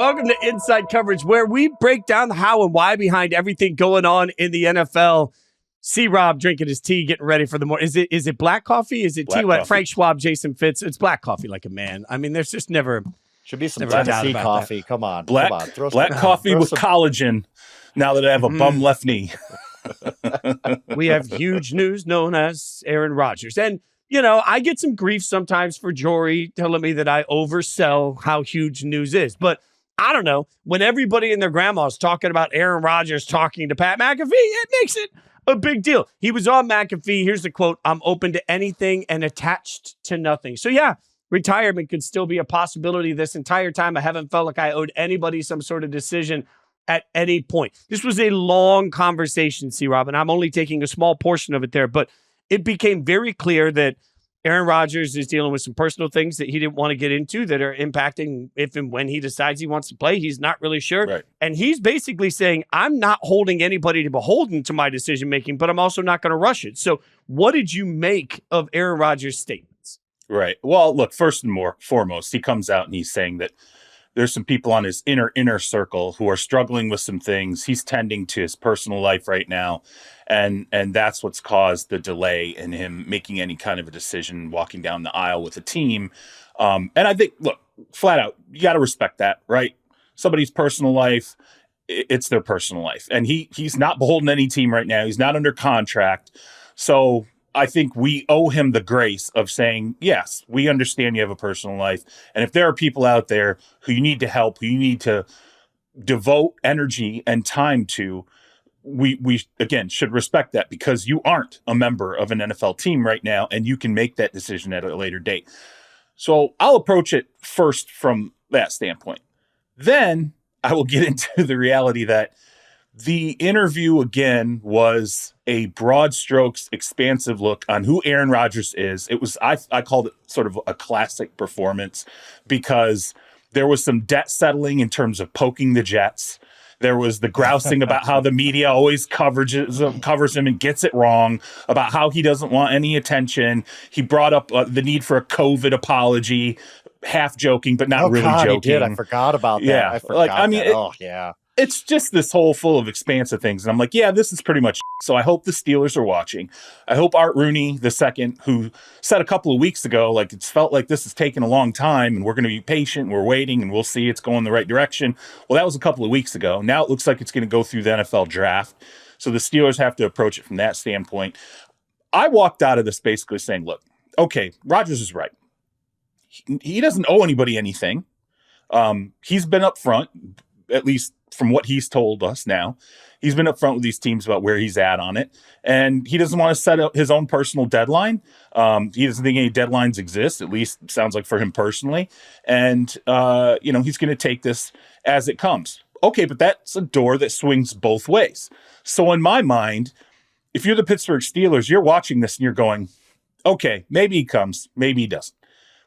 Welcome to Inside Coverage, where we break down the how and why behind everything going on in the NFL. C-Rob drinking his tea, getting ready for the morning. Is it black coffee? Is it black tea? Coffee. Frank Schwab, Jason Fitz. It's black coffee like a man. I mean, there's just never... Should be some Never Tennessee coffee. Come on. Black coffee with collagen now that I have a bum left knee. We have huge news known as Aaron Rodgers. And, you know, I get some grief sometimes for Jory telling me that I oversell how huge news is. But I don't know. When everybody and their grandma's talking about Aaron Rodgers talking to Pat McAfee, it makes it a big deal. He was on McAfee. Here's the quote: "I'm open to anything and attached to nothing." So, yeah. Retirement could still be a possibility. This entire time, I haven't felt like I owed anybody some sort of decision at any point. This was a long conversation, C-Rob, and I'm only taking a small portion of it there, but it became very clear that Aaron Rodgers is dealing with some personal things that he didn't want to get into that are impacting if and when he decides he wants to play. He's not really sure. Right. And he's basically saying, I'm not holding anybody to beholden to my decision-making, but I'm also not going to rush it. So what did you make of Aaron Rodgers' statement? Right. Well, look, first and foremost, he comes out and he's saying that there's some people on his inner circle who are struggling with some things. He's tending to his personal life right now. And that's what's caused the delay in him making any kind of a decision, walking down the aisle with a team. And I think, look, flat out, you got to respect that, right? Somebody's personal life, it's their personal life. And he's not beholden to any team right now. He's not under contract. So I think we owe him the grace of saying, yes, we understand you have a personal life. And if there are people out there who you need to help, who you need to devote energy and time to, we again, should respect that because you aren't a member of an NFL team right now and you can make that decision at a later date. So I'll approach it first from that standpoint. Then I will get into the reality that the interview, again, was a broad strokes, expansive look on who Aaron Rodgers is. It was, I called it sort of a classic performance because there was some debt settling in terms of poking the Jets. There was the grousing about how the media always covers him and gets it wrong, about how he doesn't want any attention. He brought up the need for a COVID apology, half joking, but not really joking. He did. I forgot about that. Yeah. I forgot that. Yeah. It's just this whole full of expansive things. And I'm like, yeah, this is pretty much. So I hope the Steelers are watching. I hope Art Rooney II, who said a couple of weeks ago, like, it's felt like this is taking a long time and we're going to be patient. We're waiting and we'll see it's going the right direction. Well, that was a couple of weeks ago. Now it looks like it's going to go through the NFL draft. So the Steelers have to approach it from that standpoint. I walked out of this basically saying, look, okay, Rodgers is right. He doesn't owe anybody anything. He's been up front, at least from what he's told us now. He's been upfront with these teams about where he's at on it. And he doesn't want to set up his own personal deadline. He doesn't think any deadlines exist, at least it sounds like for him personally. And, he's going to take this as it comes. Okay, but that's a door that swings both ways. So in my mind, if you're the Pittsburgh Steelers, you're watching this and you're going, okay, maybe he comes, maybe he doesn't.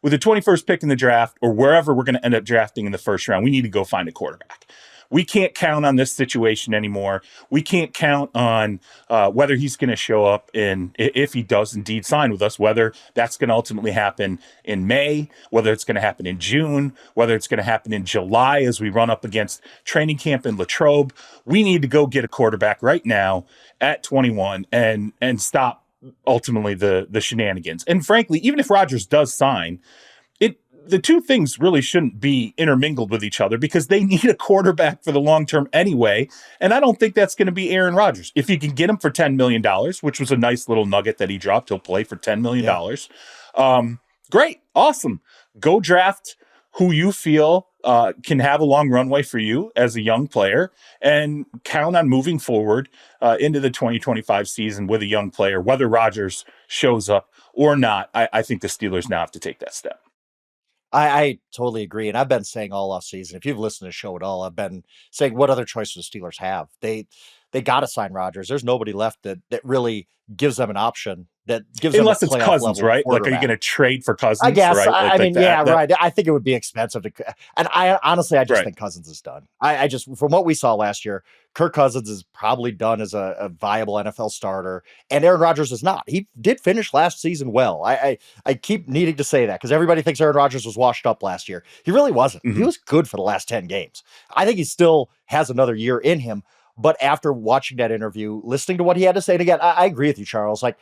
With the 21st pick in the draft or wherever we're going to end up drafting in the first round, we need to go find a quarterback. We can't count on this situation anymore. We can't count on whether he's going to show up if he does indeed sign with us, whether that's going to ultimately happen in May, whether it's going to happen in June, whether it's going to happen in July as we run up against training camp in Latrobe. We need to go get a quarterback right now at 21 and stop ultimately the shenanigans. And frankly, even if Rodgers does sign, the two things really shouldn't be intermingled with each other because they need a quarterback for the long term anyway. And I don't think that's going to be Aaron Rodgers. If you can get him for $10 million, which was a nice little nugget that he dropped, he'll play for $10 million. Yeah. Great. Awesome. Go draft who you feel can have a long runway for you as a young player and count on moving forward into the 2025 season with a young player, whether Rodgers shows up or not. I think the Steelers now have to take that step. I totally agree. And I've been saying all offseason, if you've listened to the show at all, I've been saying what other choices the Steelers have. They got to sign Rodgers. There's nobody left that really gives them an option that gives unless them a it's Cousins, right? Like, are you going to trade for Cousins? I guess. Right? Right. I think it would be expensive and I honestly just think Cousins is done. I just, from what we saw last year, Kirk Cousins is probably done as a viable NFL starter, and Aaron Rodgers is not. He did finish last season well. I keep needing to say that because everybody thinks Aaron Rodgers was washed up last year. He really wasn't. Mm-hmm. He was good for the last 10 games. I think he still has another year in him. But after watching that interview, listening to what he had to say, and again, I agree with you, Charles. Like,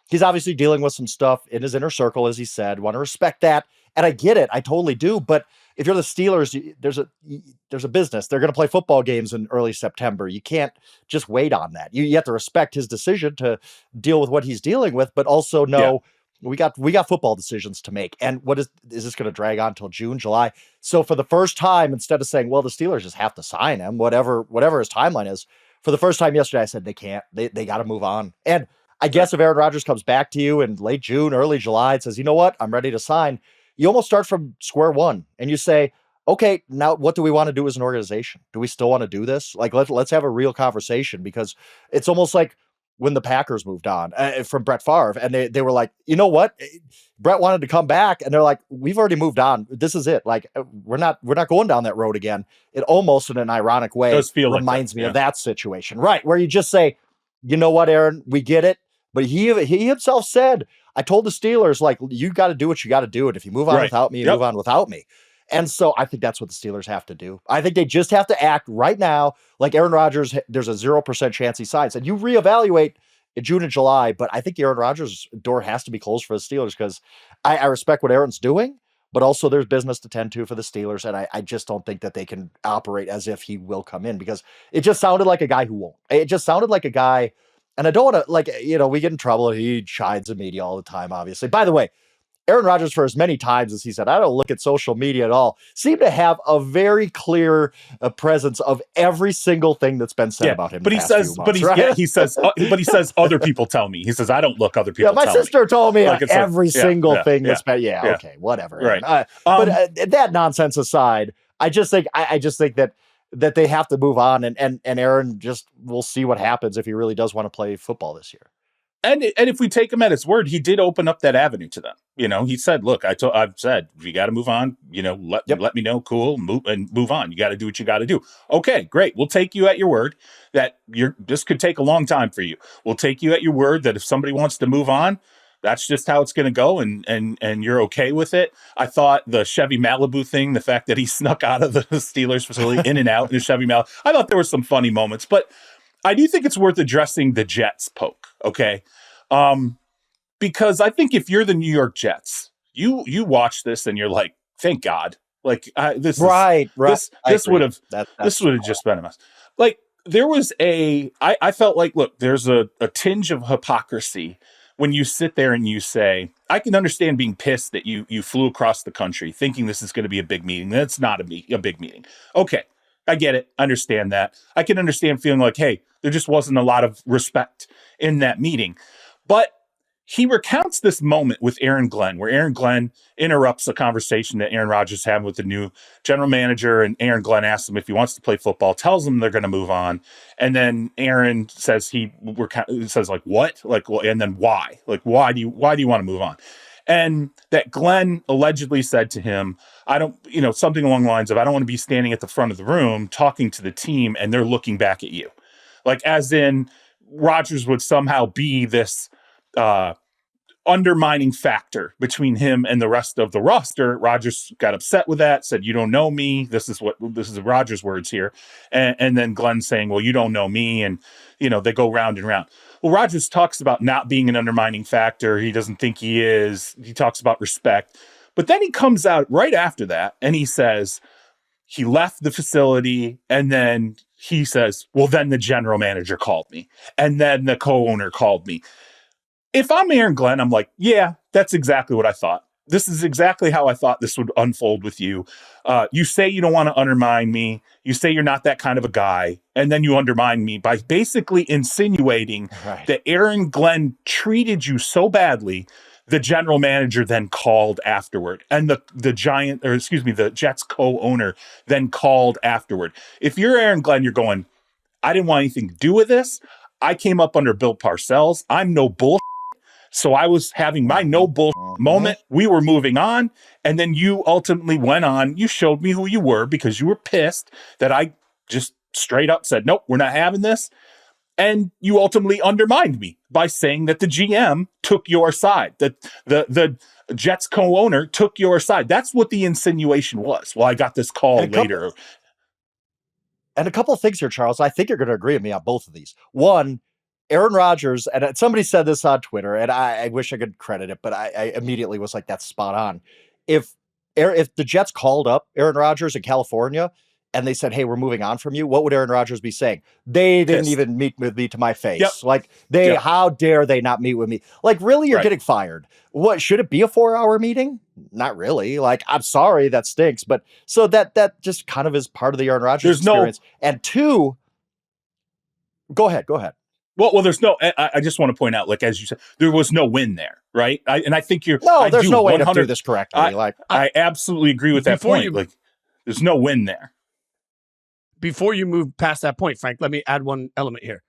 he's obviously dealing with some stuff in his inner circle, as he said. Want to respect that. And I get it. I totally do. But if you're the Steelers, there's a business. They're going to play football games in early September. You can't just wait on that. You have to respect his decision to deal with what he's dealing with, but also know we got football decisions to make. And what is this going to drag on until June, July? So for the first time, instead of saying, well, the Steelers just have to sign him, whatever his timeline is, for the first time yesterday, I said they can't. They got to move on. And I guess if Aaron Rodgers comes back to you in late June, early July, and says, you know what, I'm ready to sign, you almost start from square one and you say, okay, now what do we want to do as an organization? Do we still want to do this? Like, let's have a real conversation, because it's almost like when the Packers moved on from Brett Favre, and they were like, you know what? Brett wanted to come back, and they're like, we've already moved on. This is it. Like, we're not going down that road again. It almost, in an ironic way, reminds me of that situation, right? Where you just say, you know what, Aaron, we get it. But he himself said, I told the Steelers, like, you got to do what you got to do. And if you move on without me, you move on without me. And so I think that's what the Steelers have to do. I think they just have to act right now like Aaron Rodgers. There's a 0% chance he signs. And you reevaluate in June and July. But I think the Aaron Rodgers door has to be closed for the Steelers, because I respect what Aaron's doing, but also there's business to tend to for the Steelers. And I just don't think that they can operate as if he will come in, because it just sounded like a guy who won't. It just sounded like a guy. And I don't want to, like, we get in trouble. He chides the media all the time, obviously. By the way, Aaron Rodgers, for as many times as he said, I don't look at social media at all, seemed to have a very clear presence of every single thing that's been said about him. But he says, he says, other people tell me. He says, I don't look, other people tell me. My sister told me like every single thing that's been, okay, whatever. Right. But that nonsense aside, I just think that they have to move on, and Aaron just, we'll see what happens if he really does want to play football this year. And if we take him at his word, he did open up that avenue to them. He said, look, I've said, you got to move on, let me know. Cool. Move on. You got to do what you got to do. Okay, great. We'll take you at your word that this could take a long time for you. We'll take you at your word that if somebody wants to move on, that's just how it's going to go, and you're okay with it. I thought the Chevy Malibu thing, the fact that he snuck out of the Steelers facility in and out in the Chevy Malibu, I thought there were some funny moments, but I do think it's worth addressing the Jets poke, okay? Because I think if you're the New York Jets, you watch this and you're like, thank God. Like, this would have just been a mess. Like, there was I felt like, look, there's a tinge of hypocrisy when you sit there and you say, I can understand being pissed that you flew across the country thinking this is going to be a big meeting. That's not a big meeting. Okay, I get it. Understand that. I can understand feeling like, hey, there just wasn't a lot of respect in that meeting. But he recounts this moment with Aaron Glenn, where Aaron Glenn interrupts a conversation that Aaron Rodgers had with the new general manager, and Aaron Glenn asks him if he wants to play football, tells him they're going to move on, and then Aaron says what? Like, well, and then why? Like, why do you want to move on? And that Glenn allegedly said to him, I don't, something along the lines of, I don't want to be standing at the front of the room talking to the team and they're looking back at you. Like, as in, Rodgers would somehow be this undermining factor between him and the rest of the roster. Rodgers got upset with that, said, you don't know me. This is Rodgers' words here. And then Glenn saying, well, you don't know me. And, they go round and round. Well, Rodgers talks about not being an undermining factor. He doesn't think he is. He talks about respect. But then he comes out right after that and he says he left the facility, and then he says, well, then the general manager called me, and then the co-owner called me. If I'm Aaron Glenn, I'm like, yeah, that's exactly what I thought. This is exactly how I thought this would unfold with you. You say you don't want to undermine me. You say you're not that kind of a guy. And then you undermine me by basically insinuating that Aaron Glenn treated you so badly, the general manager then called afterward. And the Jets co-owner then called afterward. If you're Aaron Glenn, you're going, I didn't want anything to do with this. I came up under Bill Parcells. I'm no bullshit. So I was having my no bullshit moment. We were moving on. And then you ultimately went on. You showed me who you were because you were pissed that I just straight up said, nope, we're not having this. And you ultimately undermined me by saying that the GM took your side, that the Jets co-owner took your side. That's what the insinuation was. Well, I got this call later. And a couple of things here, Charles. I think you're going to agree with me on both of these. One, Aaron Rodgers, and somebody said this on Twitter, and I wish I could credit it, but I immediately was like, that's spot on. If the Jets called up Aaron Rodgers in California and they said, hey, we're moving on from you, what would Aaron Rodgers be saying? They didn't even meet with me to my face. Yep. Like, how dare they not meet with me? Like, really, you're getting fired. What, should it be a 4-hour meeting? Not really. Like, I'm sorry, that stinks. But so that just kind of is part of the Aaron Rodgers experience. And two, go ahead. Well, there's no, I just want to point out, like, as you said, there was no win there, right? I think there's no way to do this correctly. I absolutely agree with that point. Like, there's no win there. Before you move past that point, Frank, let me add one element here.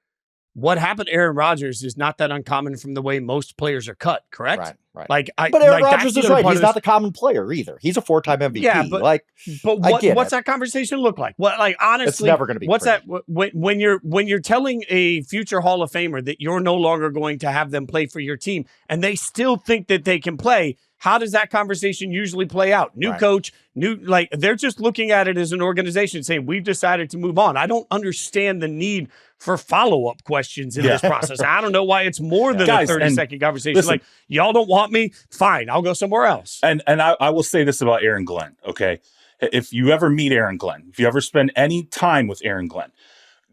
What happened to Aaron Rodgers is not that uncommon from the way most players are cut, correct? Right. But Aaron Rodgers is right. He's not the common player either. He's a 4-time MVP. Yeah, but what's that conversation look like? What, like, honestly, it's never going to be. What's that when you're telling a future Hall of Famer that you're no longer going to have them play for your team, and they still think that they can play? How does that conversation usually play out? New coach, they're just looking at it as an organization saying, we've decided to move on. I don't understand the need for follow-up questions in this process. I don't know why it's more than a 30-second conversation. Listen, like, y'all don't want me? Fine, I'll go somewhere else. And I will say this about Aaron Glenn, okay? If you ever meet Aaron Glenn, if you ever spend any time with Aaron Glenn,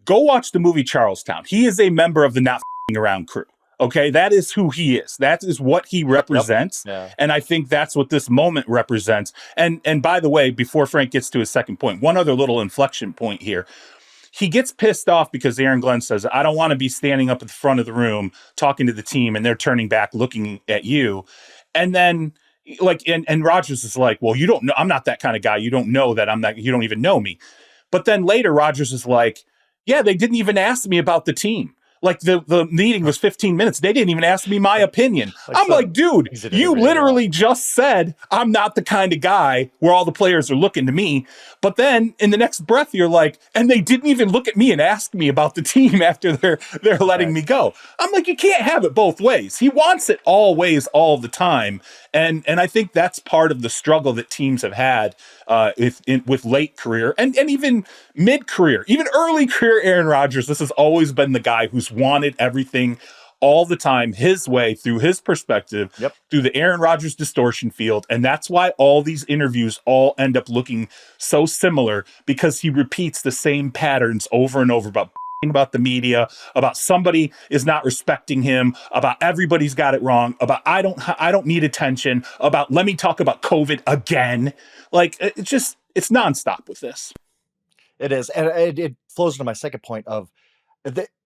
go watch the movie Charlestown. He is a member of the not f***ing around crew. Okay, that is who he is. That is what he represents. Yep. Yeah. And I think that's what this moment represents. And by the way, before Frank gets to his second point, one other little inflection point here. He gets pissed off because Aaron Glenn says, I don't want to be standing up at the front of the room talking to the team and they're turning back looking at you. And then and Rodgers is like, well, you don't know, I'm not that kind of guy. You don't know that you don't even know me. But then later Rodgers is like, yeah, they didn't even ask me about the team. Like the meeting was 15 minutes. They didn't even ask me my opinion. I'm like, dude, you literally just said I'm not the kind of guy where all the players are looking to me. But then in the next breath, you're like, and they didn't even look at me and ask me about the team after they're letting me go. I'm like, you can't have it both ways. He wants it all ways all the time. And I think that's part of the struggle that teams have had with late career and even mid-career, even early career Aaron Rodgers. This has always been the guy who's wanted everything all the time his way through his perspective, through the Aaron Rodgers distortion field. And that's why all these interviews all end up looking so similar, because he repeats the same patterns over and over about the media, about somebody is not respecting him, about everybody's got it wrong, about I don't need attention, about let me talk about COVID again. Like, it's nonstop with this. It is. And it flows into my second point of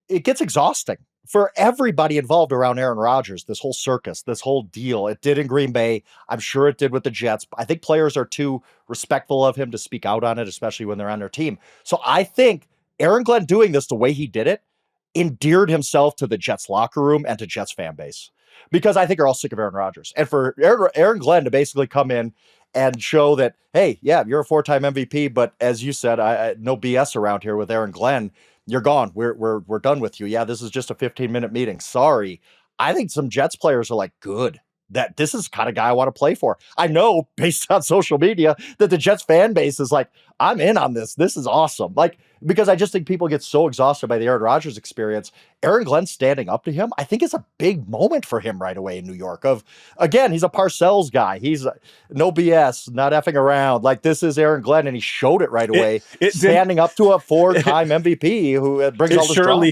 it gets exhausting for everybody involved around Aaron Rodgers, this whole circus, this whole deal. It did in Green Bay. I'm sure it did with the Jets. I think players are too respectful of him to speak out on it, especially when they're on their team. So I think Aaron Glenn doing this the way he did it endeared himself to the Jets locker room and to Jets fan base, because I think they're all sick of Aaron Rodgers. And for Aaron Glenn to basically come in and show that, hey, yeah, you're a 4-time MVP, but as you said, no BS around here with Aaron Glenn. You're gone. We're done with you. Yeah, this is just a 15-minute meeting. Sorry. I think some Jets players are like, good, that this is the kind of guy I want to play for. I know based on social media that the Jets fan base is like, I'm in on this. This is awesome. Like, because I just think people get so exhausted by the Aaron Rodgers experience. Aaron Glenn standing up to him, I think, is a big moment for him right away in New York. Again, he's a Parcells guy. He's no BS, not effing around. Like, this is Aaron Glenn, and he showed it right away, standing up to a 4-time MVP who brings all this drama.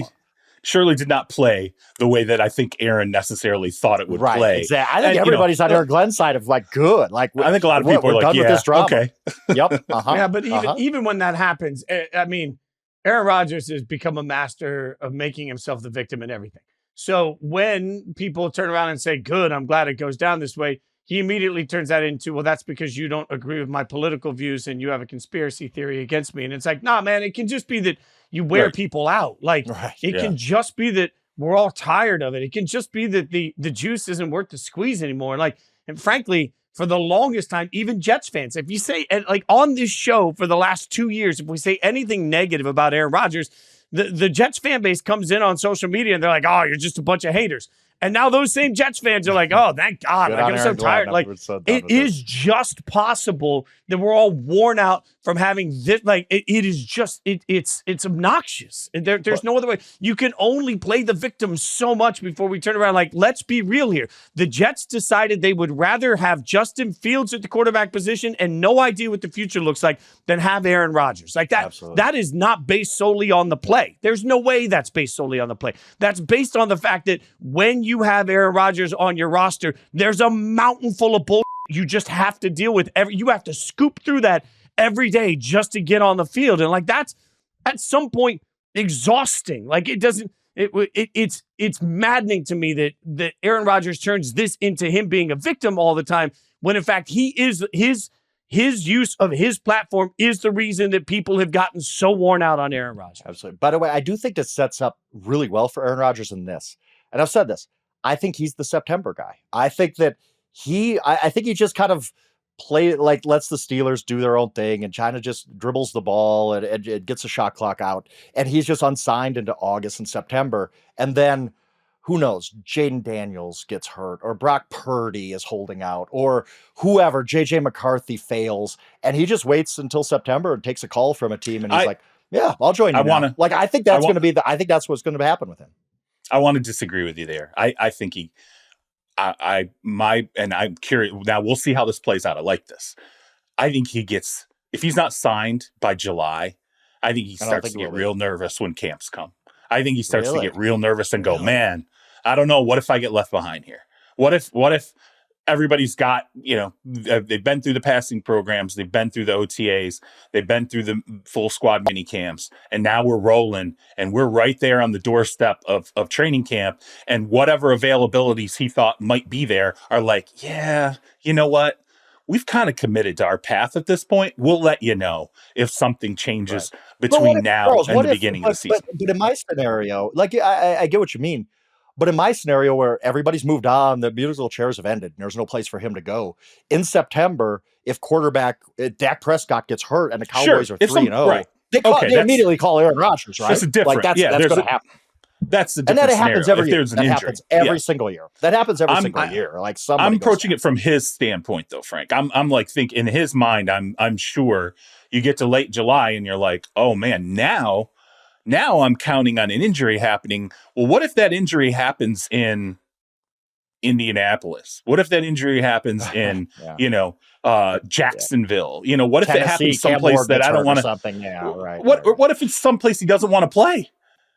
Surely did not play the way that I think Aaron necessarily thought it would play. Exactly. I think everybody's on Aaron Glenn's side of like, good. Like, I think a lot of people are like, done with this drama. Okay. Yep. Yeah, but even when that happens, I mean, Aaron Rodgers has become a master of making himself the victim in everything. So when people turn around and say, good, I'm glad it goes down this way, he immediately turns that into, well, that's because you don't agree with my political views and you have a conspiracy theory against me. And it's like, nah, man, it can just be that you wear people out. Like, it can just be that we're all tired of it. It can just be that the juice isn't worth the squeeze anymore. Like, and frankly, for the longest time, even Jets fans, if you say, and like on this show for the last 2 years, if we say anything negative about Aaron Rodgers, the Jets fan base comes in on social media and they're like, oh, you're just a bunch of haters. And now those same Jets fans are like, oh, thank God. Like, I'm so tired. Like, it is just possible that we're all worn out from having this. Like, it is just, it's obnoxious. And there's no other way. You can only play the victim so much before we turn around. Like, let's be real here. The Jets decided they would rather have Justin Fields at the quarterback position and no idea what the future looks like than have Aaron Rodgers. Like, that is not based solely on the play. There's no way that's based solely on the play. That's based on the fact that when you have Aaron Rodgers on your roster, there's a mountain full of bull you just have to deal with. You have to scoop through that every day just to get on the field. And like, that's at some point exhausting. Like, it's maddening to me that Aaron Rodgers turns this into him being a victim all the time, when in fact he is his use of his platform is the reason that people have gotten so worn out on Aaron Rodgers. Absolutely. By the way, I do think this sets up really well for Aaron Rodgers in this. And I've said this. I think he's the September guy. I think that I think he just kind of lets the Steelers do their own thing and China just dribbles the ball and gets a shot clock out. And he's just unsigned into August and September. And then who knows, Jaden Daniels gets hurt or Brock Purdy is holding out or whoever, JJ McCarthy fails. And he just waits until September and takes a call from a team. And he's like, yeah, I'll join you. I think that's going to be I think that's what's going to happen with him. I want to disagree with you there. I think I'm curious. Now we'll see how this plays out. I like this. I think if he's not signed by July, I think he starts to get real nervous when camps come. I think he starts to get real nervous and go, man, I don't know. What if I get left behind here? What if everybody's got, they've been through the passing programs, they've been through the OTAs, they've been through the full squad mini camps, and now we're rolling and we're right there on the doorstep of training camp, and whatever availabilities he thought might be there are like, yeah, you know what? We've kind of committed to our path at this point. We'll let you know if something changes between now and the beginning of the season. But in my scenario, like I get what you mean. But in my scenario where everybody's moved on, the musical chairs have ended, and there's no place for him to go. In September, if quarterback Dak Prescott gets hurt and the Cowboys are 3-0, they immediately call Aaron Rodgers, right? That's different. That's going to happen. That's the different and that happens scenario. every year. That happens every single year. That happens every single year. Like I'm approaching it from his standpoint, though, Frank. I'm like think in his mind. I'm sure you get to late July and you're like, oh man, now I'm counting on an injury happening. Well, what if that injury happens in Indianapolis? What if that injury happens in, Jacksonville? What if it happens someplace that I don't want to? Something, right. What if it's someplace he doesn't want to play?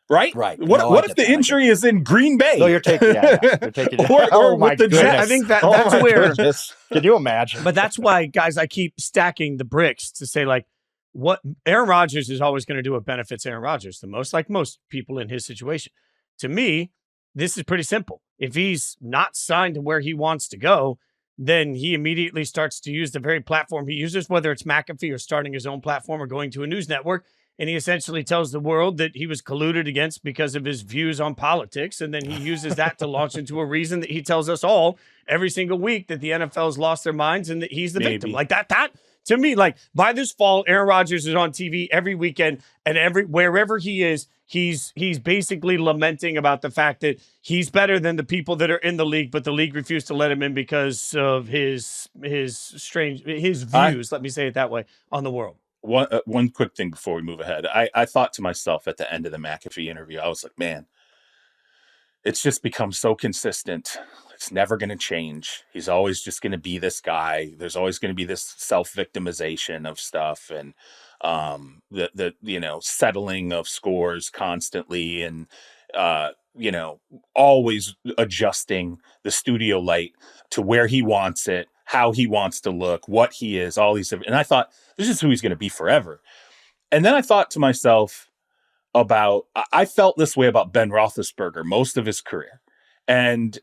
Right. What if the injury is in Green Bay? No, you're taking. or my goodness. I think that's where. Can you imagine? But that's why, guys, I keep stacking the bricks to say, like, what Aaron Rodgers is always going to do what benefits Aaron Rodgers the most, like most people in his situation. To me, this is pretty simple. If he's not signed to where he wants to go, then he immediately starts to use the very platform he uses, whether it's McAfee or starting his own platform or going to a news network. And he essentially tells the world that he was colluded against because of his views on politics. And then he uses that to launch into a reason that he tells us all every single week that the NFL's lost their minds and that he's the victim. Like that to me, like by this fall, Aaron Rodgers is on TV every weekend, and wherever he is, he's basically lamenting about the fact that he's better than the people that are in the league, but the league refused to let him in because of his views, let me say it that way, on the world. One quick thing before we move ahead. I thought to myself at the end of the McAfee interview, I was like, man, it's just become so consistent. It's never going to change. He's always just going to be this guy. There's always going to be this self-victimization of stuff and the settling of scores constantly and always adjusting the studio light to where he wants it, how he wants to look, what he is, all these different. And I thought, this is who he's going to be forever. And then I thought to myself I felt this way about Ben Roethlisberger most of his career. And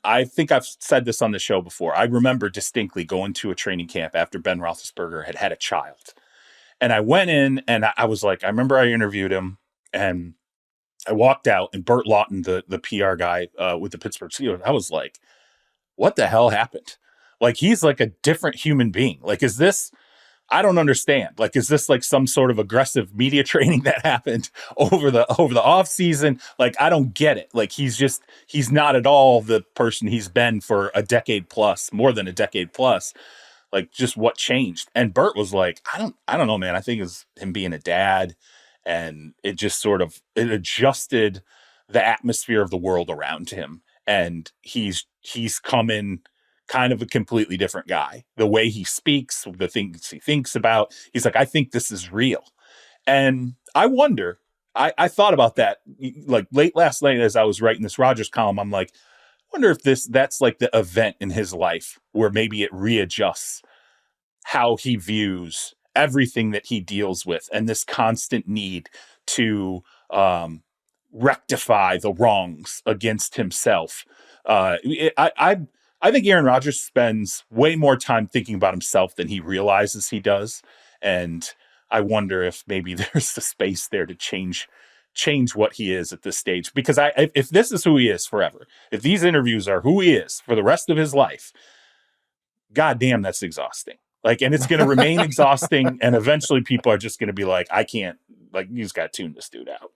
I think I've said this on the show before. I remember distinctly going to a training camp after Ben Roethlisberger had a child. And I went in and I was like, I remember I interviewed him and I walked out and Burt Lawton, the PR guy with the Pittsburgh Steelers, I was like, what the hell happened? Like, he's like a different human being. Like, is this, I don't understand. Like, is this like some sort of aggressive media training that happened over the off season? Like, I don't get it. Like, he's not at all the person he's been for a decade plus, more than a decade plus. Like, just what changed? And Bert was like, I don't know, man. I think it was him being a dad, and it just sort of, it adjusted the atmosphere of the world around him. And he's come in kind of a completely different guy. The way he speaks, the things he thinks about, he's like, I think this is real. And I wonder, I thought about that like late last night as I was writing this Rodgers column. I'm like, I wonder if that's like the event in his life where maybe it readjusts how he views everything that he deals with, and this constant need to rectify the wrongs against himself. I think Aaron Rodgers spends way more time thinking about himself than he realizes he does. And I wonder if maybe there's the space there to change what he is at this stage. Because if this is who he is forever, if these interviews are who he is for the rest of his life, goddamn, that's exhausting. Like, and it's going to remain exhausting. And eventually people are just going to be like, I can't, like, you just got to tune this dude out.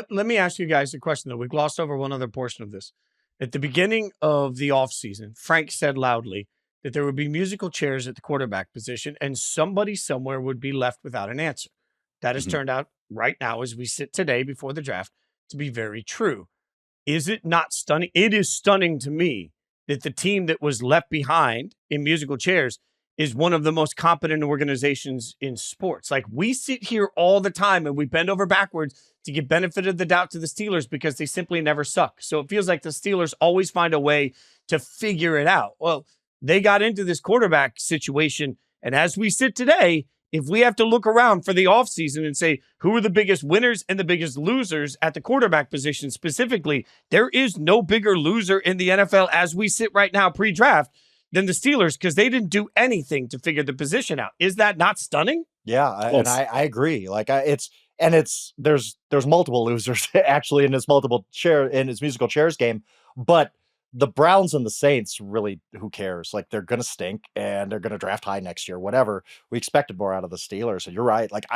Let me ask you guys a question, though. We glossed over one other portion of this. At the beginning of the offseason, Frank said loudly that there would be musical chairs at the quarterback position and somebody somewhere would be left without an answer. That has turned out right now, as we sit today before the draft, to be very true. Is it not stunning? It is stunning to me that the team that was left behind in musical chairs is one of the most competent organizations in sports. Like, we sit here all the time and we bend over backwards to give benefit of the doubt to the Steelers because they simply never suck. So it feels like the Steelers always find a way to figure it out. Well, they got into this quarterback situation. And as we sit today, if we have to look around for the offseason and say, who are the biggest winners and the biggest losers at the quarterback position specifically, there is no bigger loser in the NFL as we sit right now pre-draft than the Steelers, because they didn't do anything to figure the position out. Is that not stunning? Yeah, I agree. Like, there's multiple losers actually in his musical chairs game, but the Browns and the Saints, really, who cares? Like, they're gonna stink and they're gonna draft high next year. Whatever. We expected more out of the Steelers, and you're right. Like,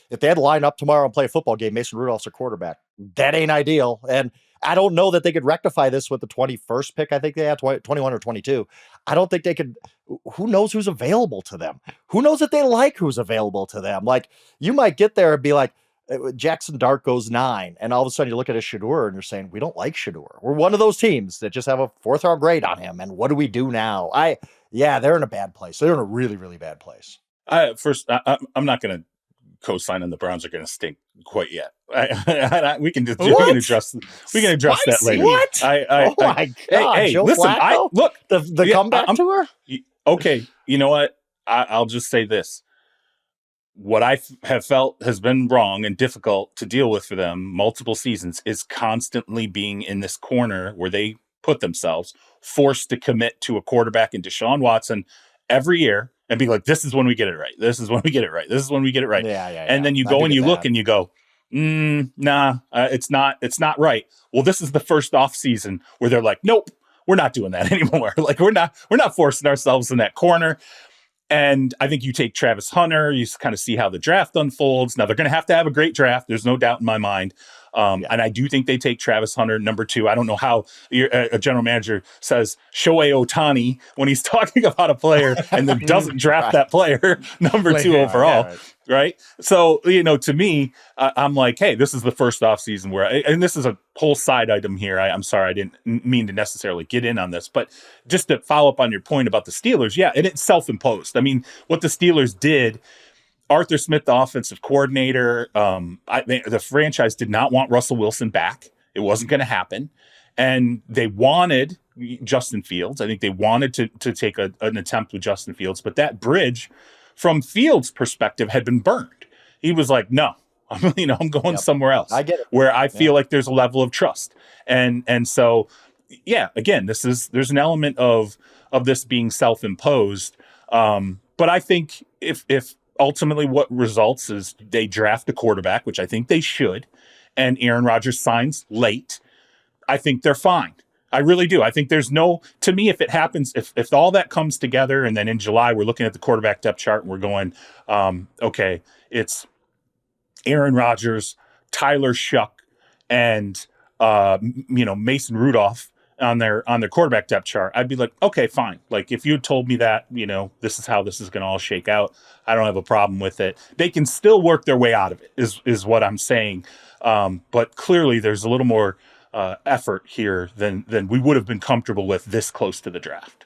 if they had to line up tomorrow and play a football game, Mason Rudolph's their quarterback. That ain't ideal, and I don't know that they could rectify this with the 21st pick. I think they had 21 or 22. I don't think they could. Who knows who's available to them? Who knows if they like who's available to them? Like, you might get there and be like, Jackson Dart goes 9, and all of a sudden you look at a Shedeur and you're saying, we don't like Shedeur. We're one of those teams that just have a 4th-round grade on him, and what do we do now? They're in a bad place. They're in a really, really bad place. I'm not going to co-sign on the Browns are going to stink quite yet. We can address that later. What? Oh my God! Hey, Joe listen. Flacco? Look, the comeback tour. Okay, you know what? I'll just say this. What I have felt has been wrong and difficult to deal with for them multiple seasons is constantly being in this corner where they put themselves forced to commit to a quarterback in Deshaun Watson every year and be like, this is when we get it right. This is when we get it right. This is when we get it right. Yeah. And then you go and you look and you go, nah, it's not right. Well, this is the first off season where they're like, nope, we're not doing that anymore. Like, we're not forcing ourselves in that corner. And I think you take Travis Hunter, you kind of see how the draft unfolds. Now, they're going to have a great draft. There's no doubt in my mind. And I do think they take Travis Hunter, number 2. I don't know how a general manager says Shohei Ohtani when he's talking about a player and then doesn't draft that player, number 2 overall. Right. So, to me, I'm like, hey, this is the first offseason and this is a whole side item here. I'm sorry, I didn't mean to necessarily get in on this, but just to follow up on your point about the Steelers. Yeah. And it's self-imposed. I mean, what the Steelers did, Arthur Smith, the offensive coordinator, the franchise did not want Russell Wilson back. It wasn't going to happen. And they wanted Justin Fields. I think they wanted to take an attempt with Justin Fields, but that bridge from Fields' perspective had been burned. He was like, no, I'm going somewhere else. I get it. Where I feel like there's a level of trust. And so, yeah, again, there's an element of this being self-imposed. But I think if ultimately what results is they draft a quarterback, which I think they should, and Aaron Rodgers signs late, I think they're fine. I really do. I think to me, if it happens, if all that comes together and then in July, we're looking at the quarterback depth chart and we're going, okay, it's Aaron Rodgers, Tyler Shuck, and, Mason Rudolph on their quarterback depth chart, I'd be like, okay, fine. Like if you had told me that, this is how this is going to all shake out, I don't have a problem with it. They can still work their way out of it is what I'm saying. But clearly there's a little more effort here than we would have been comfortable with this close to the draft.